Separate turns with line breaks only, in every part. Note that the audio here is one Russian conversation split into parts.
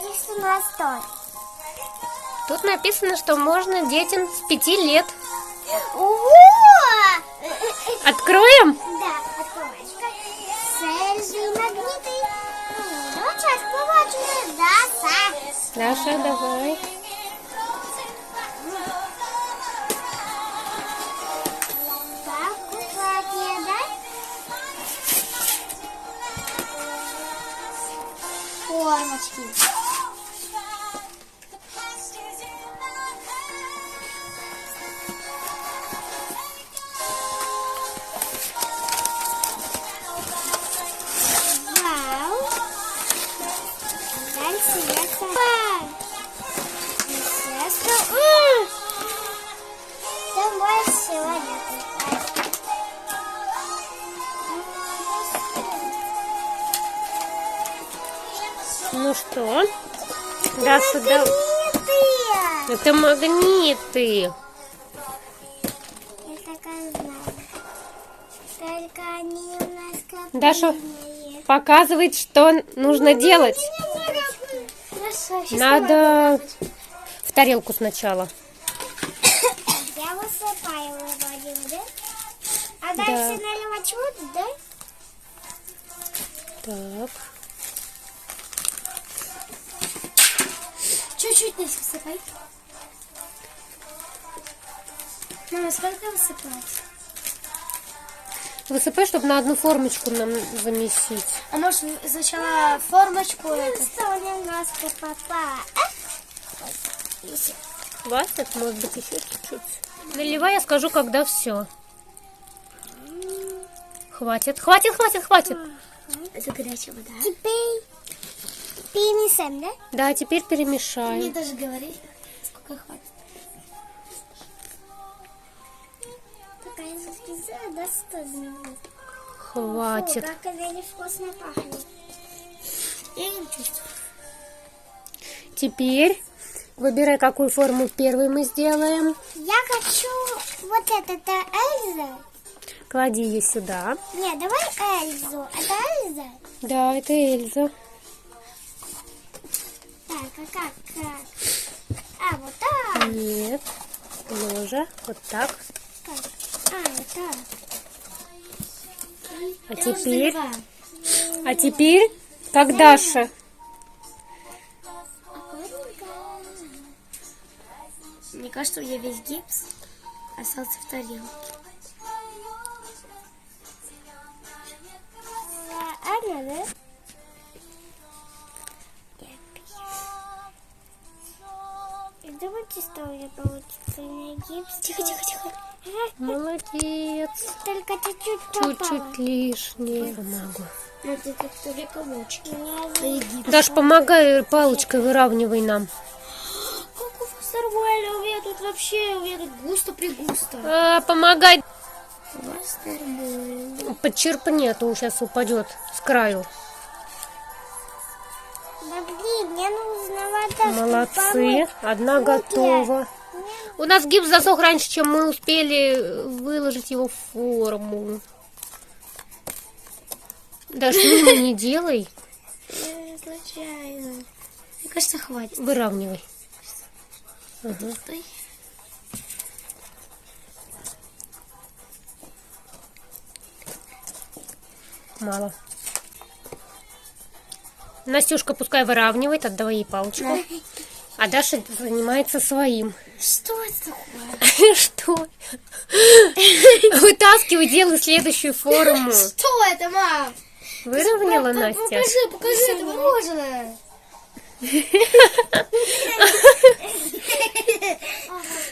написано что?
Тут написано, что можно детям с 5 лет.
О!
Откроем?
Да, открывашка. Цельсий магниты. Ну, сейчас побачимо. Да,
Даша, давай.
так, аккуратнее, да? Формочки. Вау. Дальше я сама. Там больше всего нет.
Ну что? Даша, да.
Магниты.
Это магниты.
Я такая знаю. Только они немножко
Даша
длинные.
показывает, что нужно делать.
Хорошо, сейчас
Надо в тарелку сначала.
я высыпаю выводим, да? А дальше наливать воду, да?
Так.
Чуть-чуть здесь высыпай. Мама, сколько высыпать?
Высыпай, чтобы на одну формочку нам замесить.
А может сначала формочку? Что немножко попало.
Хватит, может быть, еще чуть-чуть. Наливай, я скажу, когда все. Хватит, хватит, хватит, хватит.
Это горячая вода. Теперь перенесем, да?
Да, теперь
Мне
перемешаем.
даже говори, сколько хватит. Такая заскиза, да, что
Хватит.
Фу, как это невкусно пахнет. Я не чувствую.
Теперь выбирай, какую форму первой мы сделаем.
Я хочу вот это Эльза.
Клади ее сюда.
Нет, давай Эльзу. Это Эльза?
Да, это Эльза.
Так, а как? А, вот так.
Нет. Ложа. Вот так.
Как? А, вот так.
А
Я уже
теперь,
заливаю.
а теперь, как Даша.
Аккуратненько. Мне кажется, я весь гипс остался в тарелке. Аня, да? Я думаю, что у меня получится. У меня гипс. Тихо, тихо, тихо.
Молодец.
Только чуть-чуть попало.
Чуть-чуть лишнее. Помогу.
Ну, ты как то комочки.
Даш, помогай палочкой, выравнивай нам.
Как у вас нормально? У меня тут вообще, у меня тут густо-пригусто.
Помогай.
У вас нормально.
Подчерпни, а то сейчас упадет с краю.
Подожди, мне нужно вода.
Молодцы. Одна готова. У нас гипс засох раньше, чем мы успели выложить его в форму. Даш, мимо не делай.
Случайно. Мне кажется, хватит.
Выравнивай. Ага.
Стой.
Мало. Настюшка пускай выравнивает, отдавай ей палочку. А Даша занимается своим.
Что это такое?
Что? Вытаскивай, делай следующую форму.
Что это, мам?
Выровняла, Настя?
Покажи, это мороженое.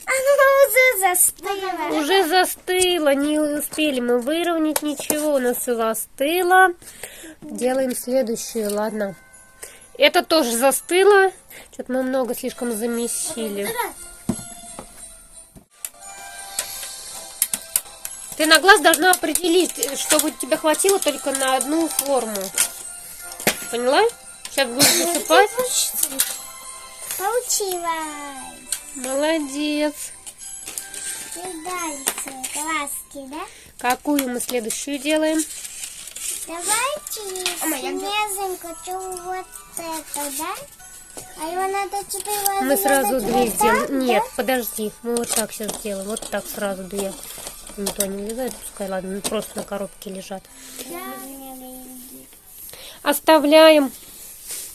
Оно уже застыло.
Уже застыло, не успели мы выровнять ничего, у нас все застыло. Делаем следующее, ладно. Это тоже застыло. Что-то мы много слишком замесили. Ты на глаз должна определить, чтобы тебе хватило только на одну форму. Поняла? Сейчас будешь засыпать.
Получилось.
Молодец.
И дальше глазки, да?
Какую мы следующую делаем?
Давайте смезем вот это, да? А его надо 4
Мы сразу 2 сделаем. Нет, подожди. Мы вот так сейчас сделаем. Вот так сразу 2. Никто не влезает, пускай, ладно, просто на коробке лежат. Оставляем.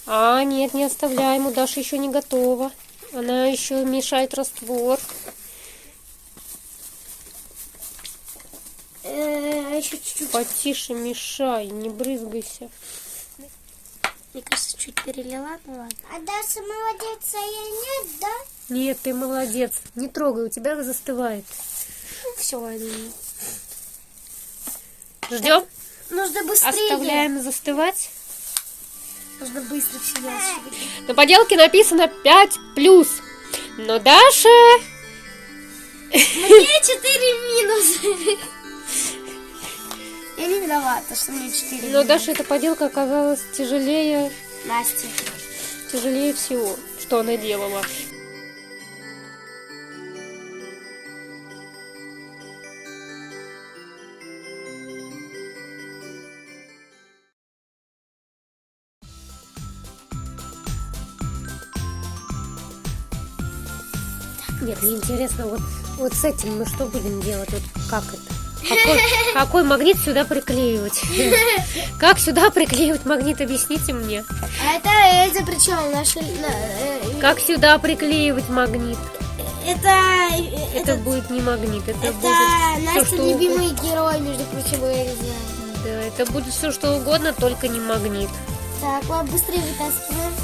А, нет, не оставляем. У Даши еще не готова. Она еще мешает раствор.
Еще чуть-чуть.
Потише мешай, не брызгайся.
Мне кажется, чуть перелила, ну ладно. А Даша молодец, а я нет, да?
Нет, ты молодец. Не трогай, у тебя застывает.
Все,
Ждем.
нужно быстрее.
Оставляем застывать.
Нужно быстро все ящики.
На поделке написано 5+. Но Даша...
Мне 4 минуса. Я не виновата, что мне 4
Но Даша эта поделка оказалась тяжелее
Настя.
всего, что она делала. Нет, мне интересно, вот с этим мы что будем делать? Вот как это? Какой магнит сюда приклеивать? Как сюда приклеивать магнит? Объясните мне.
А это причем наши...
Как сюда приклеивать магнит?
Это
будет не магнит, это будет
Настя
все, что
любимый герой, между прочим, я не знаю.
Да, это будет все что угодно, только не магнит.
Так, ладно, быстрее вытаскиваем.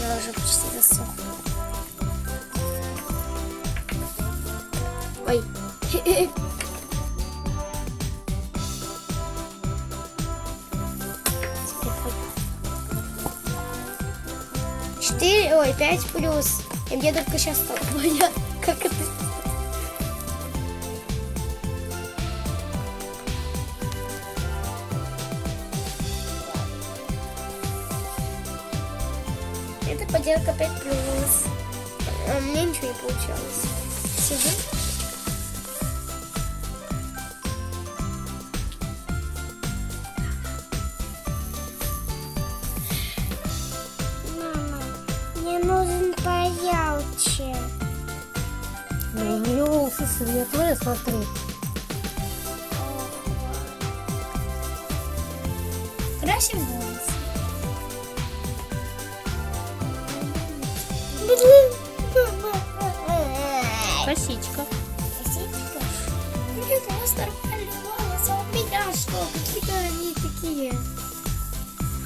Я уже почти засохла. Ой. 4, ой, 5 плюс. И мне только сейчас стало понятно, как это. Это поделка 5 плюс. А у меня ничего не получалось. Сижу. Мама, мне нужен поярче.
Ну, у нее волосы светлые, смотри.
Красим волосы.
Косичка.
Косичка? Нет, у нас нормальные волосы. А у меня что? Какие-то они такие.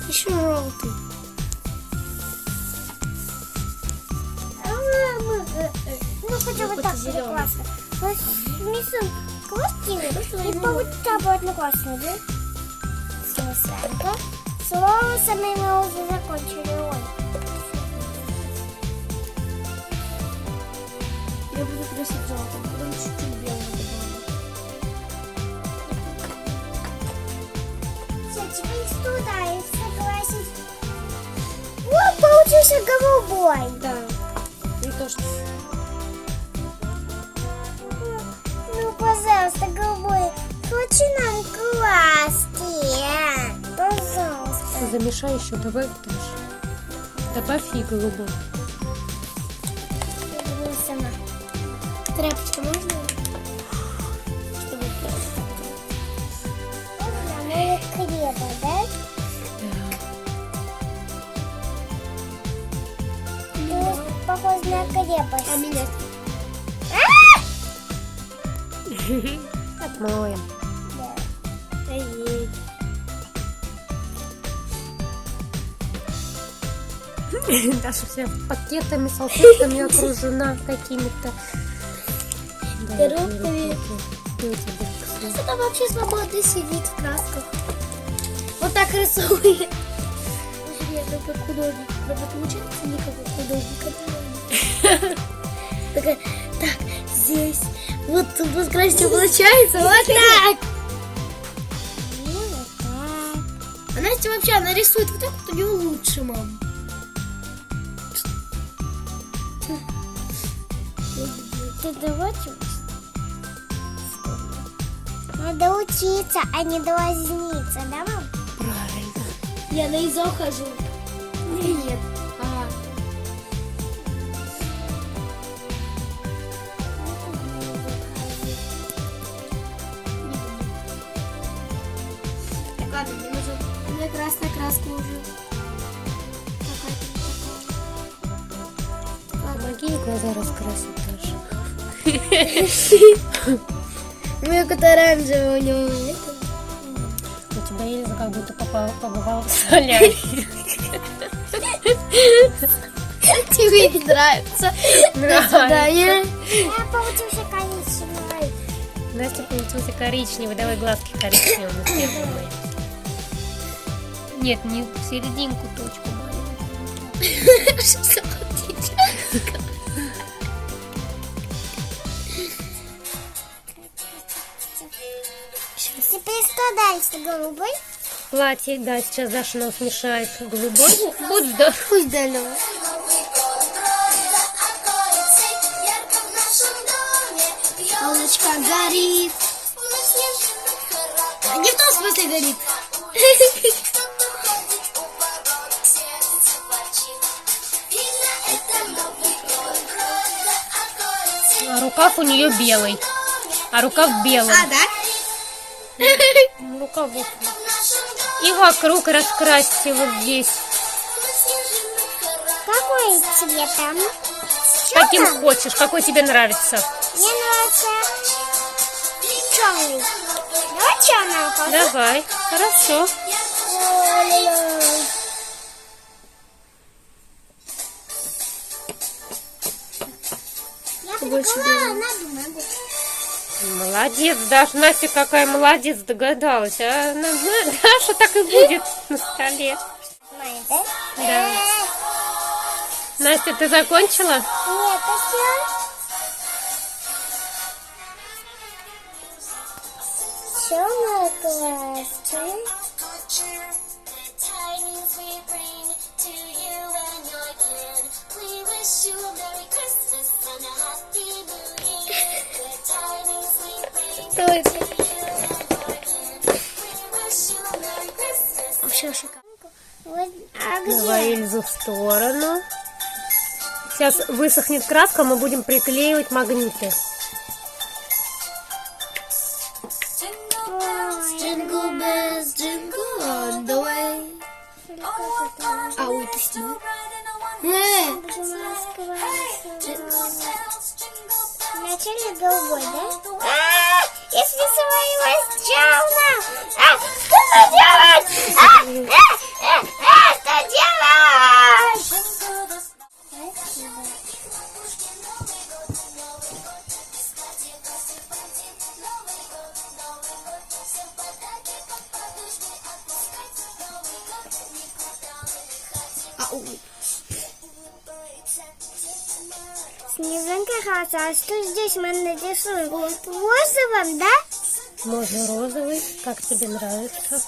Еще желтый. Ну, хотя бы так будет классно. Внесу классные, и получится будет классно, да? Смысленько. С волосами мы уже закончили. Ой. Я буду красить желтым, потом чуть-чуть белым добавим. Все, теперь туда и согласись. О, получился голубой. Да. И то, что... Ну, пожалуйста, голубой. Хочу нам класти. Пожалуйста.
Замешай еще, добавь тоже. Добавь и голубой.
Я буду сама. Тряпочка можно? Чтобы нам хлеба, да? Да. Похоже на крепость. А меня?
Отмоем.
Да. Ой.
Даша вся пакетами, салфетками окружена какими-то.
Коробками. Она вообще свободно сидит в красках. Вот так рисует. Интересно, как художник. Правда, получается не как у художника. Такая, так, здесь. Вот красиво получается. Вот так. Вот так. А Настя вообще, она рисует вот так, вот у нее лучше, мам. Ты давайте. Надо учиться, а не дразниться, да, мам?
Правильно.
Я на ИЗО хожу. Нет. Ага. Так, ладно, мне нужно... У меня красная краска уже.
Помоги ей глаза раскрасить тоже.
У меня какой-то оранжевый у него.
У тебя Эльза как будто побывала в солярии.
Тебе не нравится?
Нравится.
Да, я получился коричневый.
Настя получился коричневый. Давай глазки коричневыми сделаем. Нет, не в серединку точку маленькую.
Теперь что дальше? Голубой?
Платье, да, сейчас Даша нам смешает голубой. Будь здоров.
Пусть дальше. Полночка горит. Не в том смысле горит.
А рукав у нее белый. А рукав белый.
А, да?
Рукав вот. И вокруг раскрасьте вот здесь.
Какой цвет там?
Каким хочешь, какой тебе нравится.
Мне нравится черный. Давай черного.
Давай, хорошо.
Я прикрыла, надо.
Молодец, Даша. Настя какая молодец, догадалась. А Даша так и будет на столе. Да. Настя, ты закончила?
Нет, а все. Черная краска. Что это? Вообще шикарно. А
Давай
где?
Эльзу в сторону. Сейчас высохнет краска, мы будем приклеивать магниты.
Jingle bells, jingle all the way. А, ой, ты снимай. Вначале голубой, да? Я свисываюсь темно! Что делать? Что делать? Снежинка хорошо. А что здесь мы нарисуем? Розовым, да?
Можно розовый, как тебе нравится.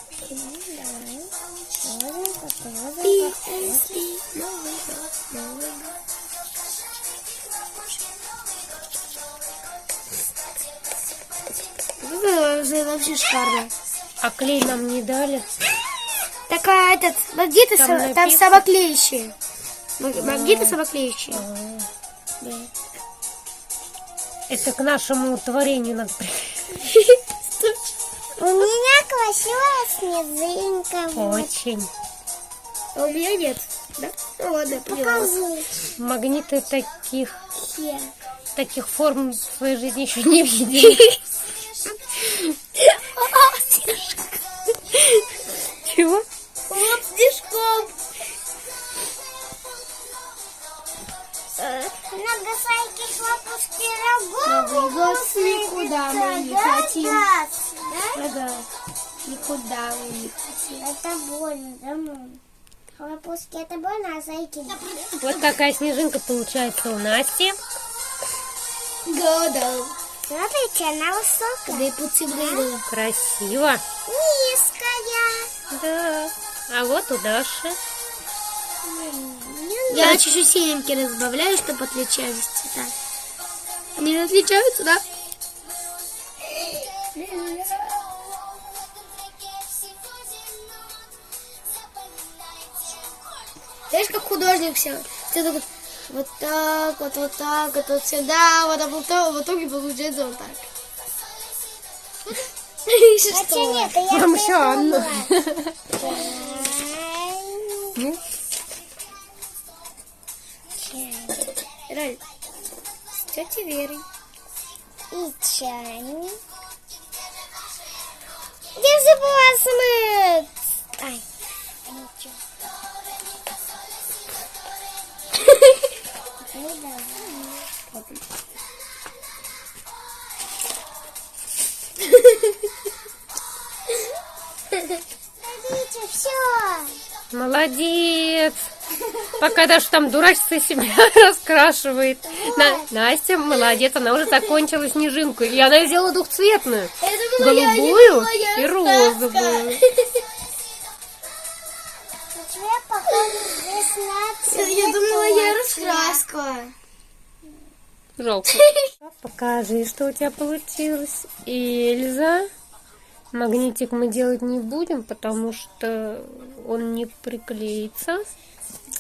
Это вообще шикарно.
А клей нам не дали.
Такая этот, магниты,
Там
там
написано.
самоклеющие. Магниты самоклеющие. Да.
Это к нашему творению надо
У меня красивая снежинка.
Очень.
А у меня нет. Да? Ну ладно, покажу.
Магниты таких форм в своей жизни еще не видели. Чего?
Вот снежком. Много всяких лопушки
Новый год никуда мы не хотим.
Да?
Никуда мы не хотим.
Это больно, да, мам? Хлопушки, это больно, а зайки?
Вот такая снежинка получается у Насти.
Года. Смотрите, она высокая. Да и поцелуй.
Красиво.
Низкая.
Да. А вот у Даши.
Я чуть-чуть синенький разбавляю, чтобы отличались цвета. Они отличаются, да? Знаешь, как художник все. Все так вот так, вот сюда, вот, а потом в итоге получается вот так.
Хотя нет, я
Там еще Анна.
Реально. С тетей Верой.
И чайник. Где забыла смыть? Ай, ничего. Ну, давай. Смотрите, все.
Молодец. Пока даже там дурачится себя раскрашивает. Настя молодец, она уже закончила снежинку. И она сделала двухцветную.
Это
Голубую и розовую.
У тебя, похоже, здесь
Я думала, я раскраска.
Жалко. Покажи, что у тебя получилось. Эльза. Магнитик мы делать не будем, потому что он не приклеится.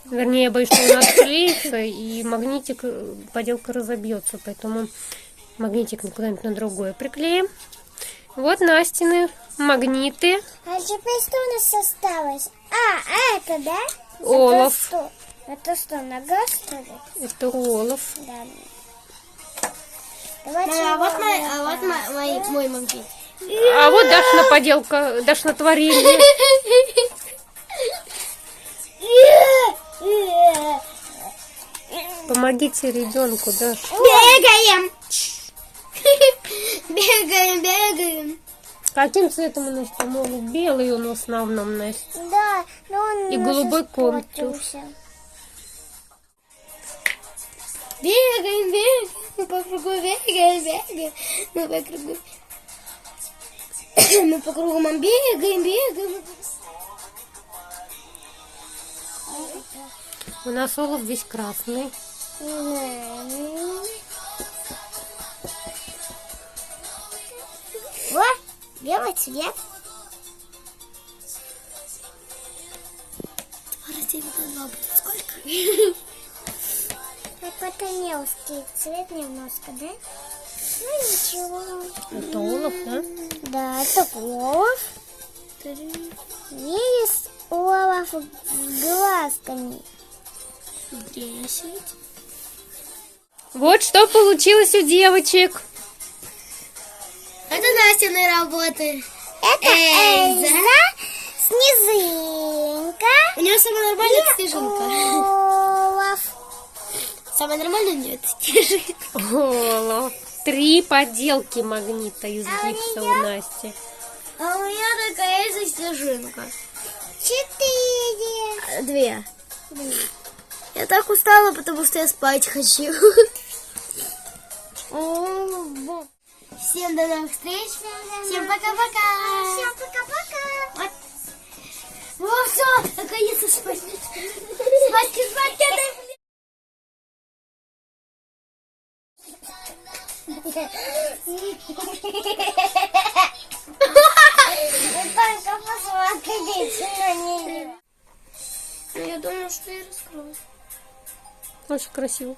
Вернее, я боюсь, что он отклеится, и магнитик, поделка разобьется. Поэтому магнитик куда-нибудь на другое приклеим. Вот Настины магниты.
А теперь что у нас осталось? А это, да?
Олаф.
Это что, нога, что ли?
Это Олаф.
Да. Давайте
А вот мой магнит.
А вот Дашна поделка, Дашна творение. Помогите ребенку, Даш.
Бегаем! Бегаем.
Каким цветом у нас там олух? Белый он в основном, Настя.
Да, но он
И
у нас
голубой контур.
испортился.
Бегаем. Мы по кругу бегаем. Мы по кругу. Мы по кругу бегаем.
У нас олух весь красный.
Вот, белый цвет.
Сколько?
Какой-то мелкий цвет немножко, да? Ну ничего.
Это олух, да?
Да, это олов. Есть олов с глазками.
10.
Вот что получилось у девочек.
Это Настины работы.
Это Эльза, Снежинка,
У нее самая нормальная снежинка.
Олаф.
Самая нормальная нет снежинка.
Олух. 3 поделки магнита из гипса у Насти.
А у меня такая же снежинка.
4.
2. Я так устала, потому что я спать хочу. Всем до новых встреч. Всем пока-пока.
Всем пока-пока.
Вот все, наконец-то спать. Спать.
Только посмотрите на нее.
Я думаю, что я раскрою.
Очень красиво.